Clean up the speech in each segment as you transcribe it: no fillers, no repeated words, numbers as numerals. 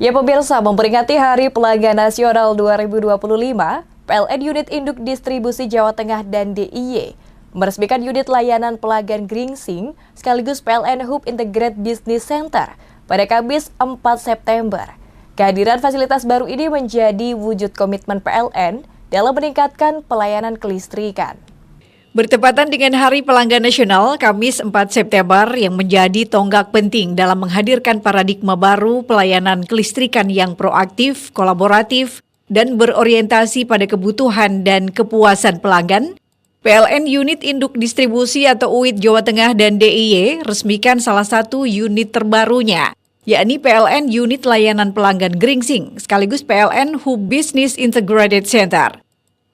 Ya pemirsa, memperingati Hari Pelanggan Nasional 2025, PLN Unit Induk Distribusi Jawa Tengah dan DIY meresmikan unit layanan pelanggan Gringsing sekaligus PLN Hub Integrated Business Center pada Kamis 4 September. Kehadiran fasilitas baru ini menjadi wujud komitmen PLN dalam meningkatkan pelayanan kelistrikan. Bertepatan dengan Hari Pelanggan Nasional, Kamis 4 September yang menjadi tonggak penting dalam menghadirkan paradigma baru pelayanan kelistrikan yang proaktif, kolaboratif, dan berorientasi pada kebutuhan dan kepuasan pelanggan, PLN Unit Induk Distribusi atau UID Jawa Tengah dan DIY resmikan salah satu unit terbarunya, yakni PLN Unit Layanan Pelanggan Gringsing, sekaligus PLN Hub Business Integrated Center.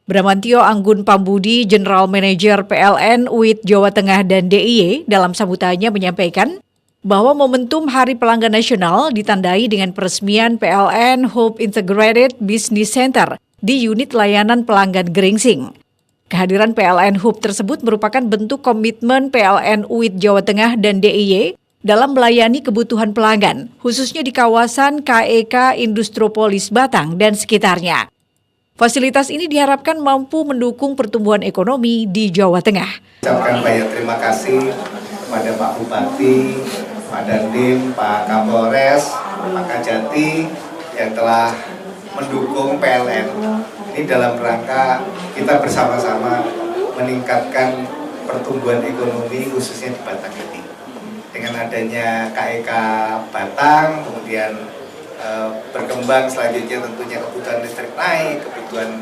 Bramantio Anggun Pambudi, General Manager PLN UID Jawa Tengah dan DIY dalam sambutannya menyampaikan bahwa momentum Hari Pelanggan Nasional ditandai dengan peresmian PLN Hub Integrated Business Center di unit layanan pelanggan Gringsing. Kehadiran PLN Hub tersebut merupakan bentuk komitmen PLN UID Jawa Tengah dan DIY dalam melayani kebutuhan pelanggan, khususnya di kawasan KEK Industropolis Batang dan sekitarnya. Fasilitas ini diharapkan mampu mendukung pertumbuhan ekonomi di Jawa Tengah. Ucapkan banyak terima kasih kepada Pak Bupati, Pak Dandim, Pak Kapolres, Pak Kajati yang telah mendukung PLN ini dalam rangka kita bersama-sama meningkatkan pertumbuhan ekonomi khususnya di Batang ini. Dengan adanya KEK Batang, kemudian berkembang selanjutnya tentunya kebutuhan listrik naik, kebutuhan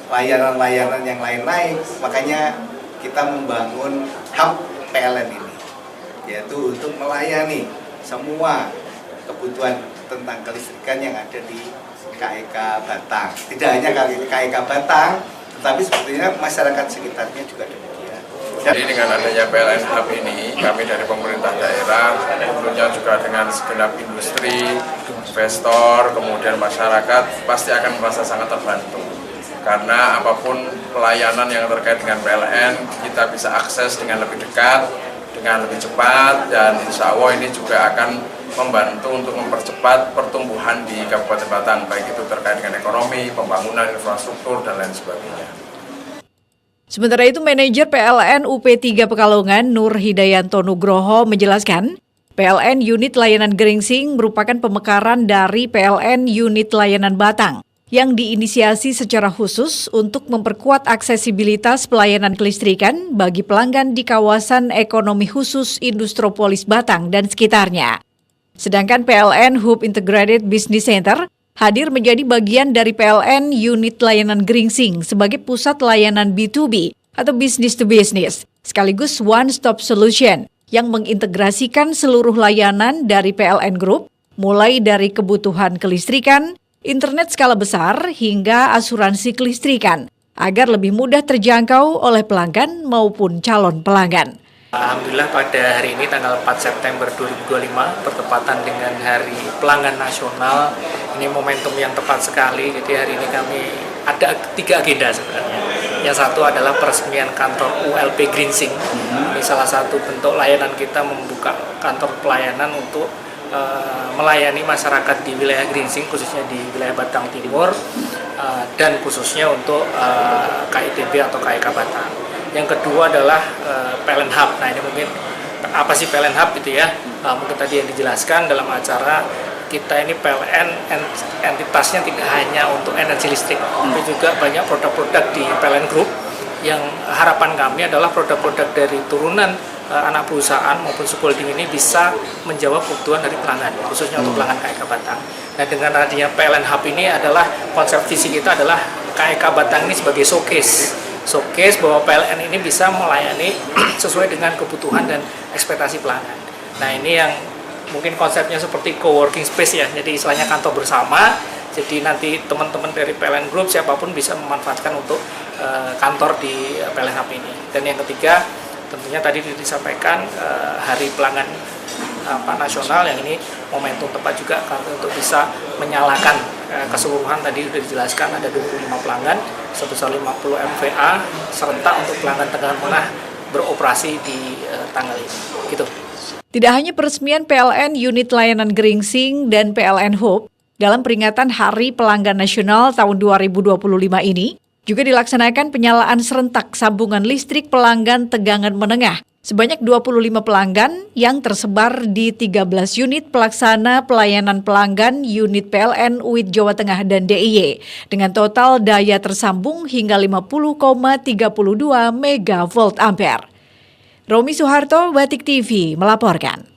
layanan-layanan yang lain naik, makanya kita membangun hub PLN ini, yaitu untuk melayani semua kebutuhan tentang kelistrikan yang ada di KEK Batang. Tidak hanya KEK Batang, tetapi sepertinya masyarakat sekitarnya juga demikian. Jadi dengan adanya PLN Hub ini, kami dari pemerintah daerah, tentunya juga dengan segenap industri, investor, kemudian masyarakat, pasti akan merasa sangat terbantu. Karena apapun pelayanan yang terkait dengan PLN, kita bisa akses dengan lebih dekat, dengan lebih cepat, dan insya Allah ini juga akan membantu untuk mempercepat pertumbuhan di Kabupaten Batang, baik itu terkait dengan ekonomi, pembangunan, infrastruktur, dan lain sebagainya. Sementara itu, Manajer PLN UP3 Pekalongan Nur Hidayanto Nugroho menjelaskan, PLN Unit Layanan Gringsing merupakan pemekaran dari PLN Unit Layanan Batang yang diinisiasi secara khusus untuk memperkuat aksesibilitas pelayanan kelistrikan bagi pelanggan di kawasan ekonomi khusus Industropolis Batang dan sekitarnya. Sedangkan PLN Hub Integrated Business Center hadir menjadi bagian dari PLN Unit Layanan Gringsing sebagai pusat layanan B2B atau business to business, sekaligus one-stop solution yang mengintegrasikan seluruh layanan dari PLN Group, mulai dari kebutuhan kelistrikan, internet skala besar, hingga asuransi kelistrikan, agar lebih mudah terjangkau oleh pelanggan maupun calon pelanggan. Alhamdulillah pada hari ini tanggal 4 September 2025 bertepatan dengan Hari Pelanggan Nasional. Ini momentum yang tepat sekali. Jadi hari ini kami ada 3 agenda sebenarnya. Yang satu adalah peresmian kantor ULP Gringsing. Ini salah satu bentuk layanan kita membuka kantor pelayanan untuk melayani masyarakat di wilayah Gringsing, khususnya di wilayah Batang Timur, dan khususnya untuk KITB atau KEK Batang. Yang kedua adalah PLN Hub. Nah ini mungkin apa sih PLN Hub itu ya? Mungkin tadi yang dijelaskan dalam acara kita ini PLN entitasnya tidak hanya untuk energi listrik, tapi juga banyak produk-produk di PLN Group yang harapan kami adalah produk-produk dari turunan anak perusahaan maupun subholding ini bisa menjawab kebutuhan dari pelanggan, khususnya untuk pelanggan KEK Batang. Nah dengan adanya PLN Hub ini adalah konsep visi kita adalah KEK Batang ini sebagai showcase bahwa PLN ini bisa melayani sesuai dengan kebutuhan dan ekspektasi pelanggan. Nah ini yang mungkin konsepnya seperti co-working space ya, jadi istilahnya kantor bersama, jadi nanti teman-teman dari PLN Group siapapun bisa memanfaatkan untuk kantor di PLN Hub ini. Dan yang ketiga tentunya tadi disampaikan Hari Pelanggan Nasional yang ini momentum tepat juga untuk bisa menyalakan keseluruhan. Tadi sudah dijelaskan ada 25 pelanggan sebesar 50 MVA serentak untuk pelanggan Tenggara Tengah beroperasi di tanggal ini. Gitu. Tidak hanya peresmian PLN Unit Layanan Gringsing dan PLN Hope, dalam peringatan Hari Pelanggan Nasional tahun 2025 ini, juga dilaksanakan penyalaan serentak sambungan listrik pelanggan tegangan menengah sebanyak 25 pelanggan yang tersebar di 13 unit pelaksana pelayanan pelanggan unit PLN UIT Jawa Tengah dan DIY dengan total daya tersambung hingga 50,32 megavolt ampere. Romi Suharto, Batik TV melaporkan.